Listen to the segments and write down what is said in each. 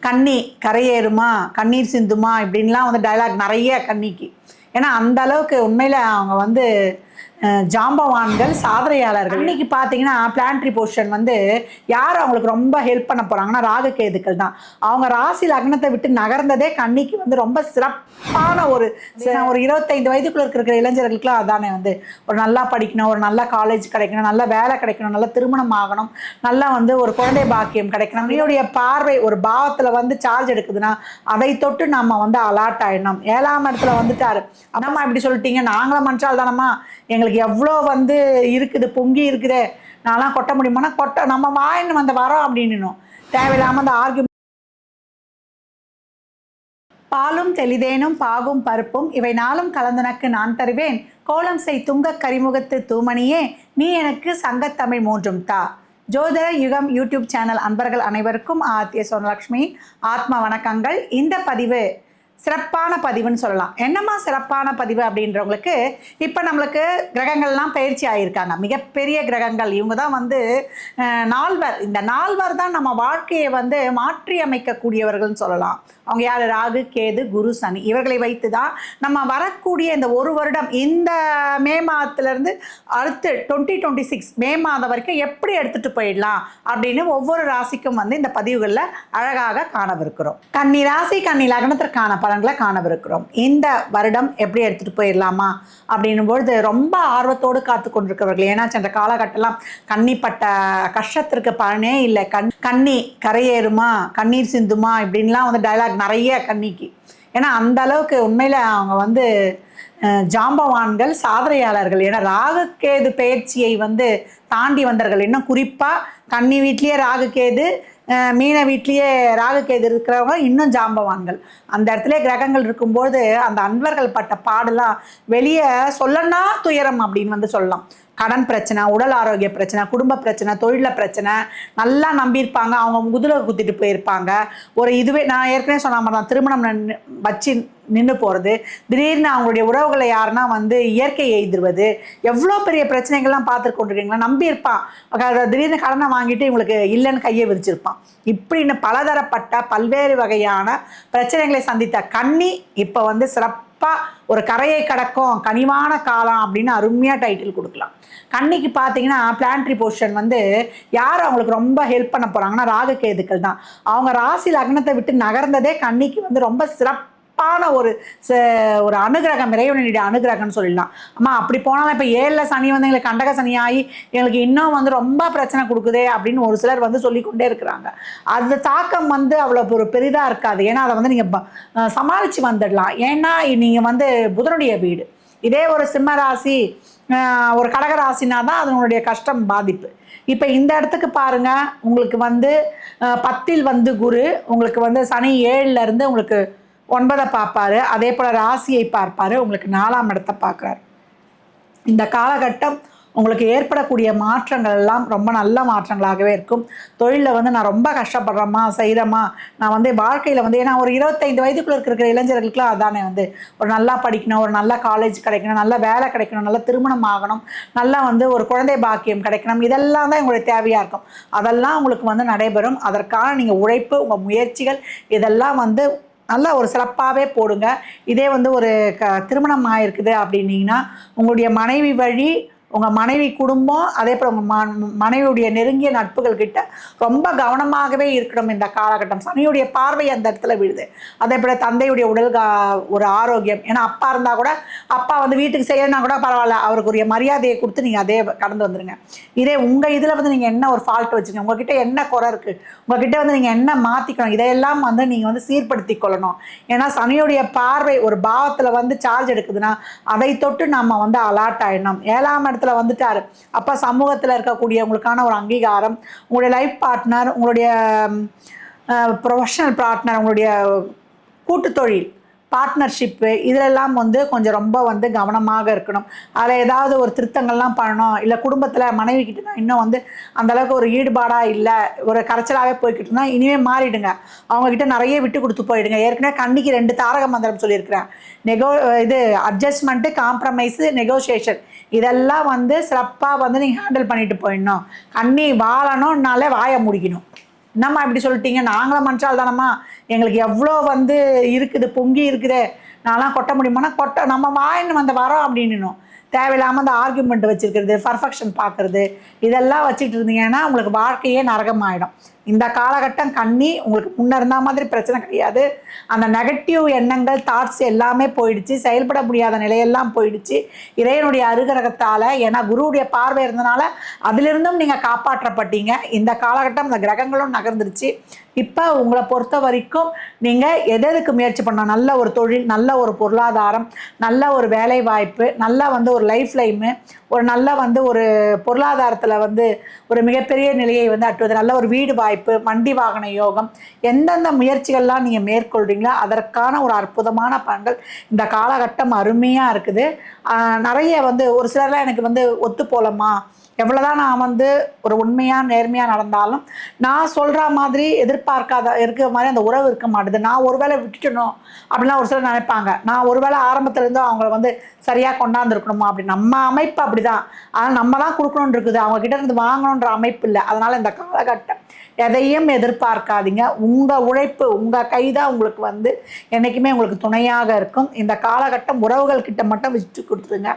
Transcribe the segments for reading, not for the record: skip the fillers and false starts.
கண்ணி கரையேறுமா, கண்ணீர் சிந்துமா இப்படின்லாம் வந்து டயலாக் நிறைய கன்னிக்கு. ஏன்னா அந்த அளவுக்கு உண்மையில் அவங்க வந்து ஜாம்பவான்கள், சாதனையாளர்கள். இன்னைக்கு பார்த்தீங்கன்னா பிளான்ட்ரி பொசிஷன் வந்து யார் அவங்களுக்கு ரொம்ப ஹெல்ப் பண்ண போகிறாங்கன்னா ராகுகேதுக்கள் தான். அவங்க ராசி லக்னத்தை விட்டு நகர்ந்ததே கன்னிக்கு வந்து ரொம்ப சிறப்பான ஒரு 25 வயதுக்குள்ள இருக்கிற இளைஞர்களுக்குலாம் அதானே வந்து ஒரு நல்லா படிக்கணும், ஒரு நல்ல காலேஜ் கிடைக்கணும், நல்ல வேலை கிடைக்கணும், நல்ல திருமணம் ஆகணும், நல்லா வந்து ஒரு குழந்தை பாக்கியம் கிடைக்கணும். என்னுடைய பார்வை ஒரு பாவத்தில் வந்து சார்ஜ் எடுக்குதுன்னா அதை தொட்டு நம்ம வந்து அலாட் ஆயிடணும். 7ஆம் இடத்துல வந்துட்டாரு, நம்ம இப்படி சொல்லிட்டீங்க, நாங்களும் மனுஷால் தானம்மா, எங்களுக்கு எவ்வளோ வந்து இருக்குது, பொங்கி இருக்குது, நான்லாம் கொட்ட முடியுமானா கொட்ட நம்ம வாயின்னு வந்து வரோம் அப்படின்னு தேவையில்லாமல் அந்த ஆர்கியூ. பாலும் தெளிதேனும் பாகும் பருப்பும் இவை நாளும் கலந்துனக்கு நான் தருவேன், கோலம் செய் துங்க கரிமுகத்து தூமணியே நீ எனக்கு சங்கத்தமிழ் மூன்றும் தா. ஜோதிட யுகம் யூடியூப் சேனல் அன்பர்கள் அனைவருக்கும் ஆர்த்திய சோனலக்ஷ்மி ஆத்மா வணக்கங்கள். இந்த பதிவு சிறப்பான பதிவுன்னு சொல்லலாம். என்னம்மா சிறப்பான பதிவு அப்படின்றவங்களுக்கு, இப்போ நம்மளுக்கு கிரகங்கள்லாம் பயிற்சி ஆகியிருக்காங்க, மிகப்பெரிய கிரகங்கள். இவங்க தான் வந்து நால்வர். இந்த நால்வர் தான் நம்ம வாழ்க்கையை வந்து மாற்றி அமைக்கக்கூடியவர்கள்னு சொல்லலாம். அவங்க யார்? ராகு, கேது, குரு, சனி. இவர்களை வைத்து தான் நம்ம வரக்கூடிய இந்த ஒரு வருடம், இந்த மே மாதத்துலேருந்து அடுத்து 2026 மே மாதம் வரைக்கும் எப்படி எடுத்துகிட்டு போயிடலாம் அப்படின்னு ஒவ்வொரு ராசிக்கும் வந்து இந்த பதிவுகளில் அழகாக காணவிருக்கிறோம். கன்னி ராசி, கன்னி லக்னத்திற்கான பலன்களை காணவிருக்கிறோம். இந்த வருடம் எப்படி எடுத்துகிட்டு போயிடலாமா அப்படின்னும் பொழுது ரொம்ப ஆர்வத்தோடு காத்து கொண்டிருக்கிறவர்கள். ஏன்னா சென்ற காலகட்டம்லாம் கன்னிப்பட்ட கஷ்டத்திற்கு பலனே இல்லை. கண்ணி கரையேறுமா, கண்ணீர் சிந்துமா இப்படின்லாம் வந்து டயலாக் நிறைய கன்னிக்கு. ஏன்னா அந்த அளவுக்கு உண்மையில் அவங்க வந்து ஜாம்பவான்கள், சாதனையாளர்கள். ஏன்னா ராகுகேது பயிற்சியை வந்து தாண்டி வந்தார்கள். இன்னும் குறிப்பாக கன்னி வீட்லேயே ராகுகேது, மீன வீட்லேயே ராகுகேது இருக்கிறவங்க இன்னும் ஜாம்பவான்கள். அந்த இடத்துல கிரகங்கள் இருக்கும்போது அந்த அன்பர்கள் பட்ட பாடெல்லாம் வெளியே சொல்லனா துயரம் அப்படின்னு வந்து சொல்லலாம். கடன் பிரச்சனை, உடல் ஆரோக்கிய பிரச்சனை, குடும்ப பிரச்சனை, தொழில பிரச்சனை, நல்லா நம்பியிருப்பாங்க, அவங்க முதுலை குத்திட்டு போயிருப்பாங்க. ஒரு இதுவே நான் ஏற்கனவே சொன்ன மாதிரி தான், திருமணம் வச்சு நின்று போகிறது, திடீர்னு அவங்களுடைய உறவுகளை யாருன்னா வந்து இயற்கை எய்திருவது, எவ்வளோ பெரிய பிரச்சனைகள்லாம் பார்த்துட்டு கொண்டிருக்கீங்களா. நம்பியிருப்பான், திடீர்னு கடனை வாங்கிட்டு இவங்களுக்கு இல்லைன்னு கையை விரிச்சிருப்பான். இப்படின்னு பலதரப்பட்ட பல்வேறு வகையான பிரச்சனைகளை சந்தித்த கன்னி இப்போ வந்து ஒரு கரையை கடக்கும் கனிவான காலம் அப்படின்னு அருமையாக டைட்டில் கொடுக்கலாம். கன்னிக்கு பார்த்தீங்கன்னா பிளான்ட்ரி பொசிஷன் வந்து யார் அவங்களுக்கு ரொம்ப ஹெல்ப் பண்ண போகிறாங்கன்னா ராகுகேதுக்கள் தான். அவங்க ராசி லக்னத்தை விட்டு நகர்ந்ததே கன்னிக்கு வந்து ரொம்ப சிறப்பான ஒரு அனுகிரகம், இறைவனுடைய அனுகிரகம்னு சொல்லலாம். அம்மா அப்படி போனாலும் இப்போ 7ல் சனி வந்து எங்களுக்கு கண்டக சனி ஆகி எங்களுக்கு இன்னும் வந்து ரொம்ப பிரச்சனை கொடுக்குதே அப்படின்னு ஒரு சிலர் வந்து சொல்லிக்கொண்டே இருக்கிறாங்க. அந்த தாக்கம் வந்து அவ்வளோ ஒரு பெரிதாக இருக்காது. ஏன்னா அதை வந்து நீங்கள் சமாளித்து வந்துடலாம். ஏன்னா நீங்கள் வந்து புதனுடைய வீடு. இதே ஒரு சிம்ம ராசி, ஒரு கடகராசினா தான் அதனுடைய கஷ்டம், பாதிப்பு. இப்போ இந்த இடத்துக்கு பாருங்கள், உங்களுக்கு வந்து 10ல் வந்து குரு, உங்களுக்கு வந்து சனி 7லேருந்து உங்களுக்கு 9 பார்ப்பார். அதே போல் ராசியை பார்ப்பார், உங்களுக்கு 4ஆம் இடத்தை பார்க்குறாரு. இந்த காலகட்டம் உங்களுக்கு ஏற்படக்கூடிய மாற்றங்கள் எல்லாம் ரொம்ப நல்ல மாற்றங்களாகவே இருக்கும். தொழிலில் வந்து நான் ரொம்ப கஷ்டப்படுறேம்மா, செய்கிறேம்மா, நான் வந்து வாழ்க்கையில் வந்து, ஏன்னா ஒரு 25 வயதுக்குள்ள இருக்கிற இளைஞர்களுக்குலாம் அதானே வந்து ஒரு நல்லா படிக்கணும், ஒரு நல்ல காலேஜ் கிடைக்கணும், நல்ல வேலை கிடைக்கணும், நல்ல திருமணம் ஆகணும், நல்லா வந்து ஒரு குழந்தை பாக்கியம் கிடைக்கணும், இதெல்லாம் தான் உங்களுடைய தேவையாக இருக்கும். அதெல்லாம் உங்களுக்கு வந்து நடைபெறும். அதற்கான நீங்கள் உழைப்பு, உங்கள் முயற்சிகள் இதெல்லாம் வந்து நல்லா ஒரு சிறப்பாகவே போடுங்க. இதே வந்து ஒரு திருமணம் ஆகிருக்குது அப்படின்னீங்கன்னா உங்களுடைய மனைவி வழி, உங்கள் மனைவி குடும்பம், அதே போல் உங்கள் மனைவியுடைய நெருங்கிய நட்புகள் கிட்ட ரொம்ப கவனமாகவே இருக்கணும் இந்த காலகட்டம். சனியுடைய பார்வை அந்த இடத்துல விழுது. அதே போல் தந்தையுடைய உடல் ஒரு ஆரோக்கியம். ஏன்னா அப்பா இருந்தால் கூட, அப்பா வந்து வீட்டுக்கு செய்யணும்னா கூட பரவாயில்ல, அவருக்குரிய மரியாதையை கொடுத்து நீங்கள் அதே கடந்து வந்துடுங்க. இதே உங்கள் இதில் வந்து நீங்கள் என்ன ஒரு ஃபால்ட் வச்சுக்கோங்க, உங்கள்கிட்ட என்ன குறை இருக்குது, உங்கள்கிட்ட வந்து நீங்கள் என்ன மாற்றிக்கணும், இதையெல்லாம் வந்து நீங்கள் வந்து சீர்படுத்தி கொள்ளணும். ஏன்னா சனியுடைய பார்வை ஒரு பாவத்தில் வந்து சார்ஜ் எடுக்குதுன்னா அதை தொட்டு நம்ம வந்து அலாட் ஆகிடணும். 7ஆம் இடத்துல வந்துட்டாரு, அப்போ சமூகத்தில் இருக்கக்கூடியவங்களுக்கான ஒரு அங்கீகாரம், உங்களுடைய லைஃப் பார்ட்னர், உங்களுடைய ப்ரொஃபஷனல் பார்ட்னர், உங்களுடைய கூட்டு தொழில் பார்ட்னர்ஷிப்பு, இதிலெல்லாம் வந்து கொஞ்சம் ரொம்ப வந்து கவனமாக இருக்கணும். அதில் ஏதாவது ஒரு திருத்தங்கள்லாம் பண்ணணும். இல்லை குடும்பத்தில் மனைவிக்கிட்ட நான் இன்னும் வந்து அந்தளவுக்கு ஒரு ஈடுபாடாக இல்லை, ஒரு கரைச்சலாகவே போய்கிட்டு இருந்தால் இனிமேல் மாறிடுங்க. அவங்கக்கிட்ட நிறைய விட்டு கொடுத்து போயிடுங்க. ஏற்கனவே கன்னிக்கு 2 தாரக மந்திரம் சொல்லியிருக்கிறேன். அட்ஜஸ்ட்மெண்ட்டு, காம்ப்ரமைஸு, நெகோசியேஷன், இதெல்லாம் வந்து சிறப்பாக வந்து நீங்கள் ஹேண்டில் பண்ணிட்டு போயிடணும். கன்னி வாழணும்னாலே வாயை முடிக்கணும். என்னம்மா இப்படி சொல்லிட்டீங்க, நாங்களும் மனுஷால் தானம்மா, எங்களுக்கு எவ்வளோ வந்து இருக்குது, பொங்கி இருக்குது, நான்லாம் கொட்ட முடியுமானா நம்ம வாயின்னு வந்த வரோம் அப்படின்னும். தேவையில்லாமல் அந்த ஆர்கியூமெண்ட் வச்சுருக்கிறது, பர்ஃபெக்ஷன் பார்க்குறது, இதெல்லாம் வச்சுட்டு இருந்தீங்கன்னா உங்களுக்கு வாழ்க்கையே நரகமாயிடும். இந்த காலகட்டம் கன்னி உங்களுக்கு முன்ன இருந்த மாதிரி பிரச்சனை கிடையாது. அந்த நெகட்டிவ் எண்ணங்கள், தாட்ஸ் எல்லாமே போயிடுச்சு. செயல்பட முடியாத நிலையெல்லாம் போயிடுச்சு இறைவனுடைய அருகரகத்தால். ஏன்னா குருவுடைய பார்வை இருந்தனால அதிலிருந்தும் நீங்கள் காப்பாற்றப்பட்டீங்க. இந்த காலகட்டம் இந்த கிரகங்களும் நகர்ந்துருச்சு. இப்போ உங்களை பொறுத்த வரைக்கும் நீங்கள் எதுக்கு முயற்சி பண்ணணும், நல்ல ஒரு தொழில், நல்ல ஒரு பொருளாதாரம், நல்ல ஒரு வேலை வாய்ப்பு, நல்ல வந்து ஒரு லைஃப் லைமு, ஒரு நல்ல வந்து ஒரு பொருளாதாரத்தில் வந்து ஒரு மிகப்பெரிய நிலையை வந்து அட்டுவது, நல்ல ஒரு வீடு வாய்ப்பு, வண்டி வாகன யோகம், எந்தெந்த முயற்சிகள்லாம் நீங்கள் மேற்கொள்கிறீங்களோ அதற்கான ஒரு அற்புதமான பலன்கள் இந்த காலகட்டம் அருமையாக இருக்குது. நிறைய வந்து ஒரு சிலர்லாம் எனக்கு வந்து ஒத்து போலம்மா, எவ்வளோதான் நான் வந்து ஒரு உண்மையாக நேர்மையாக நடந்தாலும் நான் சொல்கிற மாதிரி எதிர்பார்க்காத இருக்கிற மாதிரி அந்த உறவு இருக்க மாட்டுது, நான் ஒரு வேளை விட்டுட்டணும் அப்படின்லாம் ஒரு சிலர் நினைப்பாங்க. நான் ஒரு வேளை ஆரம்பத்துலேருந்து அவங்கள வந்து சரியாக கொண்டாந்துருக்கணுமா அப்படி. நம்ம அமைப்பு அப்படி தான், ஆனால் நம்ம தான் கொடுக்கணுன்னு இருக்குது, அவங்கக்கிட்ட இருந்து வாங்கணுன்ற அமைப்பு இல்லை. அதனால் இந்த காலகட்டம் எதையும் எதிர்பார்க்காதீங்க. உங்கள் உழைப்பு, உங்கள் கை தான் உங்களுக்கு வந்து என்றைக்குமே உங்களுக்கு துணையாக இருக்கும். இந்த காலகட்டம் உறவுகள்கிட்ட மட்டும் விட்டு கொடுத்துருங்க,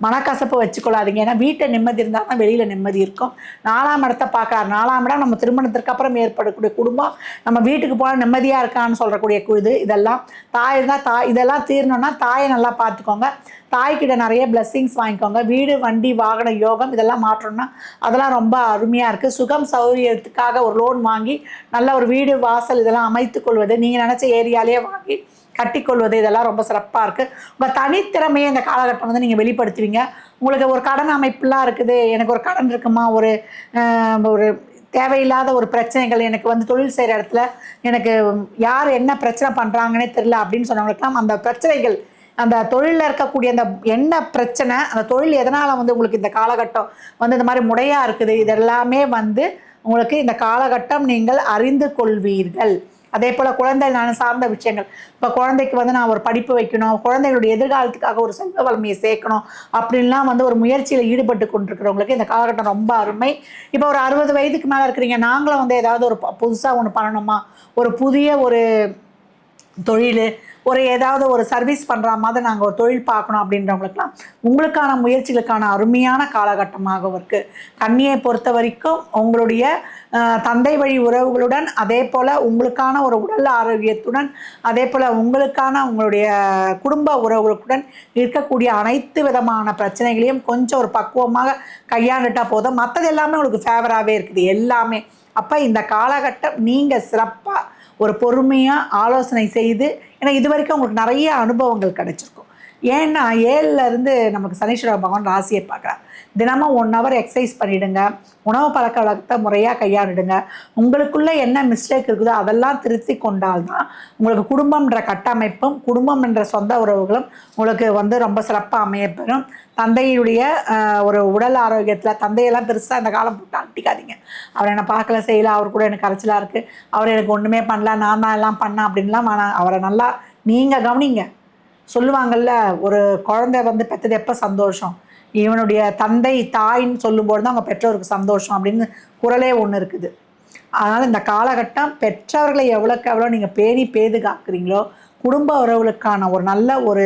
மனக்கசப்பு வச்சுக்கொள்ளாதீங்க. ஏன்னா வீட்டை நிம்மதி இருந்தால் தான் வெளியில் நிம்மதி இருக்கும். 4ஆம் இடத்தை பார்க்குறாரு. 4ஆம் இடம் நம்ம திருமணத்திற்கு அப்புறம் ஏற்படக்கூடிய குடும்பம், நம்ம வீட்டுக்கு போனால் நிம்மதியாக இருக்கான்னு சொல்கிறக்கூடிய இது. இதெல்லாம் தாய் இருந்தால் இதெல்லாம் தீரணும்னா தாயை நல்லா பார்த்துக்கோங்க. தாய்கிட்ட நிறைய பிளெஸ்ஸிங்ஸ் வாங்கிக்கோங்க. வீடு, வண்டி, வாகன யோகம் இதெல்லாம் மாற்றணும்னா அதெல்லாம் ரொம்ப அருமையாக இருக்குது. சுகம் சௌகரியத்துக்காக ஒரு லோன் வாங்கி நல்ல ஒரு வீடு, வாசல் இதெல்லாம் அமைத்து கொள்வது, நீங்கள் நினச்ச ஏரியாலேயே வாங்கி கட்டிக்கொள்வது, இதெல்லாம் ரொம்ப சிறப்பாக இருக்குது. உங்கள் தனித்திறமையை இந்த காலகட்டம் வந்து நீங்கள் வெளிப்படுத்துவீங்க. உங்களுக்கு ஒரு கடன் அமைப்புலாம் இருக்குது, எனக்கு ஒரு கடன் இருக்குமா, ஒரு ஒரு தேவையில்லாத ஒரு பிரச்சனைகள், எனக்கு வந்து தொழில் செய்கிற இடத்துல எனக்கு யார் என்ன பிரச்சனை பண்ணுறாங்கன்னே தெரில அப்படின்னு சொன்னவங்களுக்கெல்லாம் அந்த பிரச்சனைகள், அந்த தொழிலில் இருக்கக்கூடிய அந்த என்ன பிரச்சனை, அந்த தொழில் எதனால் வந்து உங்களுக்கு இந்த காலகட்டம் வந்து இந்த மாதிரி முறையாக இருக்குது, இதெல்லாமே வந்து உங்களுக்கு இந்த காலகட்டம் நீங்கள் அறிந்து கொள்வீர்கள். அதே போல் குழந்தை நான் சார்ந்த விஷயங்கள், இப்போ குழந்தைக்கு வந்து நான் ஒரு படிப்பு வைக்கணும், குழந்தைகளுடைய எதிர்காலத்துக்காக ஒரு செல்வ வளமையை சேர்க்கணும் அப்படின்லாம் வந்து ஒரு முயற்சியில் ஈடுபட்டு கொண்டிருக்கிறவங்களுக்கு இந்த காலகட்டம் ரொம்ப அருமை. இப்போ ஒரு 60 வயதுக்கு மேலே இருக்கிறீங்க, நாங்களும் வந்து ஏதாவது ஒரு புதுசாக ஒன்று பண்ணணுமா, ஒரு புதிய ஒரு தொழில், ஒரு ஏதாவது ஒரு சர்வீஸ் பண்ணுற மாதிரி நாங்கள் ஒரு தொழில் பார்க்கணும் அப்படின்றவங்களுக்குலாம் உங்களுக்கான முயற்சிகளுக்கான அருமையான காலகட்டமாக இருக்குது. கன்னியை பொறுத்த வரைக்கும் உங்களுடைய தந்தை வழி உறவுகளுடன், அதே போல் உங்களுக்கான ஒரு உடல் ஆரோக்கியத்துடன், அதே போல் உங்களுக்கான உங்களுடைய குடும்ப உறவுகளுடன் இருக்கக்கூடிய அனைத்து விதமான பிரச்சனைகளையும் கொஞ்சம் ஒரு பக்குவமாக கையாண்டுட்டால் போதும். மற்றது எல்லாமே உங்களுக்கு ஃபேவராகவே இருக்குது எல்லாமே. அப்போ இந்த காலகட்டம் நீங்கள் சிறப்பாக ஒரு பொறுமையாக ஆலோசனை செய்து, ஏன்னா இது வரைக்கும் உங்களுக்கு நிறைய அனுபவங்கள் கிடைச்சிருக்கும். ஏன்னா 7லேருந்து நமக்கு சனீஸ்வர பகவான் ராசியை பார்க்குறார். தினமும் 1 hour எக்ஸசைஸ் பண்ணிவிடுங்க, உணவு பழக்க வழக்கத்தை முறையாக கையாண்டுடுங்க. உங்களுக்குள்ளே என்ன மிஸ்டேக் இருக்குதோ அதெல்லாம் திருத்தி கொண்டால்தான் உங்களுக்கு குடும்பம்ன்ற கட்டமைப்பும், குடும்பம் என்ற சொந்த உறவுகளும் உங்களுக்கு வந்து ரொம்ப சிறப்பாக அமையப்பெறும். தந்தையுடைய ஒரு உடல் ஆரோக்கியத்தில், தந்தையெல்லாம் பெருசாக இந்த காலம் போட்டு அட்டிக்காதீங்க. அவர் என்னை பார்க்கல, செய்யலை, அவர் கூட எனக்கு கரைச்சலாக இருக்குது, அவர் எனக்கு ஒன்றுமே பண்ணல, நான் தான் எல்லாம் பண்ணேன் அப்படின்லாம் அவரை நல்லா நீங்கள் கவனிங்க. சொல்லுவாங்கள்ல, ஒரு குழந்தை வந்து பெற்றது எப்போ சந்தோஷம், இவனுடைய தந்தை தாயின்னு சொல்லும்போது தான் அவங்க பெற்றோருக்கு சந்தோஷம் அப்படின்னு குரலே ஒன்று இருக்குது. அதனால் இந்த காலகட்டம் பெற்றவர்களை எவ்வளோக்கு எவ்வளோ நீங்கள் பேணி பேதுகாக்கிறீங்களோ, குடும்ப உறவுகளுக்கான ஒரு நல்ல ஒரு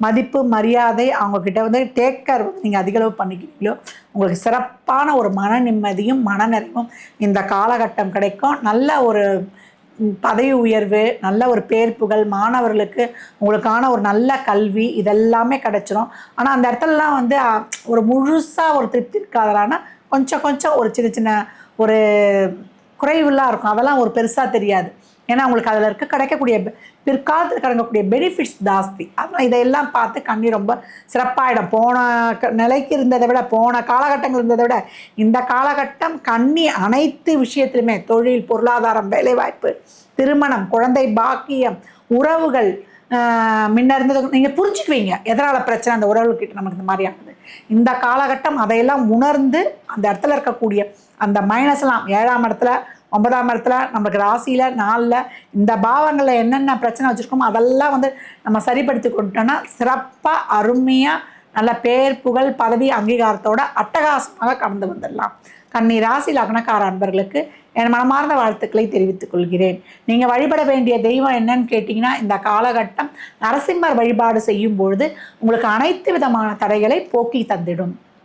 மதிப்பு, மரியாதை, அவங்கக்கிட்ட வந்து டேக்கர் வந்து நீங்கள் அதிகளவு பண்ணிக்கிறீங்களோ, உங்களுக்கு சிறப்பான ஒரு மன நிம்மதியும் மனநிறைவும் இந்த காலகட்டம் கிடைக்கும். நல்ல ஒரு பதவி உயர்வு, நல்ல ஒரு பேர் புகழ், மாணவர்களுக்கு உங்களுக்கான ஒரு நல்ல கல்வி, இதெல்லாமே கிடச்சிரும். ஆனால் அந்த இடத்துலலாம் வந்து ஒரு முழுசாக ஒரு திருப்தி இருக்காதலான்னா கொஞ்சம் கொஞ்சம் ஒரு சின்ன சின்ன ஒரு குறைவுலாம் இருக்கும். அதெல்லாம் ஒரு பெருசாக தெரியாது. ஏன்னா உங்களுக்கு அதில் கிடைக்கக்கூடிய பிற்காலத்தில் கிடைக்கக்கூடிய பெனிஃபிட்ஸ் ஜாஸ்தி. அதனால் இதையெல்லாம் பார்த்து கன்னி ரொம்ப சிறப்பாகிடும். போன நிலைக்கு இருந்ததை விட, போன காலகட்டங்கள் இருந்ததை விட இந்த காலகட்டம் கன்னி அனைத்து விஷயத்துலையுமே, தொழில், பொருளாதாரம், வேலைவாய்ப்பு, திருமணம், குழந்தை பாக்கியம், உறவுகள், முன்ன இருந்தது நீங்கள் புரிஞ்சுக்குவீங்க எதனால் பிரச்சனை அந்த உறவுகிட்ட நமக்கு இந்த மாதிரி ஆகுது. இந்த காலகட்டம் அதையெல்லாம் உணர்ந்து அந்த இடத்துல இருக்கக்கூடிய அந்த மைனஸ்லாம் 7ஆம் இடத்துல, 9ஆம் இடத்துல, நமக்கு ராசியில், 4ல் இந்த பாவங்களில் என்னென்ன பிரச்சனை வச்சுருக்கோமோ அதெல்லாம் வந்து நம்ம சரிப்படுத்தி கொண்டோன்னா சிறப்பாக அருமையாக நல்ல பேர் புகழ் பதவி அங்கீகாரத்தோட அட்டகாசமாக கடந்து வந்துடலாம். கன்னி ராசி லக்னக்கார அன்பர்களுக்கு என் மனமார்ந்த வாழ்த்துக்களை தெரிவித்துக் கொள்கிறேன். நீங்கள் வழிபட வேண்டிய தெய்வம் என்னன்னு கேட்டிங்கன்னா, இந்த காலகட்டம் நரசிம்மர் வழிபாடு செய்யும் பொழுது உங்களுக்கு அனைத்து விதமான தடைகளை போக்கி தந்திடும்.